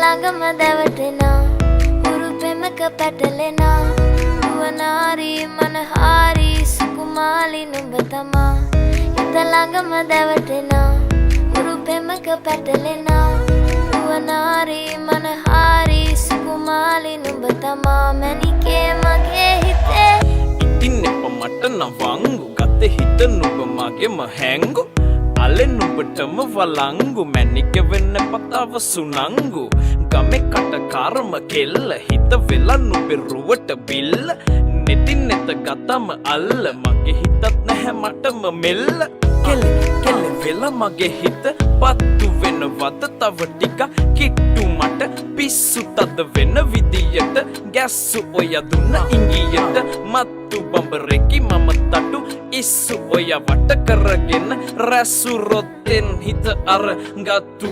ළඟම දැවටෙනා හුරු පෙමක පැටලෙනා නුවනාරි මනහාරි සුකුමාලි නුඹ තමා හිත ළඟම දැවටෙනා හුරු පෙමක පැටලෙනා නුවනාරි මනහාරි සුකුමාලි නුඹ තමා මැනිකේ මගේ හිතේ ඉතින් එප මට නවංගු ගත හිත නුඹ මගේම හැංගු අලෙන් නුඹටම වලංගු මැනික වෙන්න පතාව සුනංගු ගමේ කට කර්ම කෙල්ල හිත වෙලා නුඹේ රුවට බිල්ල නෙතින් නෙත ගතම අල්ල මගේ හිතත් නැහැ මටම මෙල්ල කෙල්ල කෙල්ල වෙලා මගේ හිත පත්තු වෙනවද තව ටික කිට්ටු මට පිස්සු තද වෙන විදියට ගැස්සු ඔය දුන්න ඉංගියට මත්තු බඹරෙකි මම තටු ඉස්සු ඔය වට කරගෙන රැසු රොත්තෙන් හිත අර ගත්තු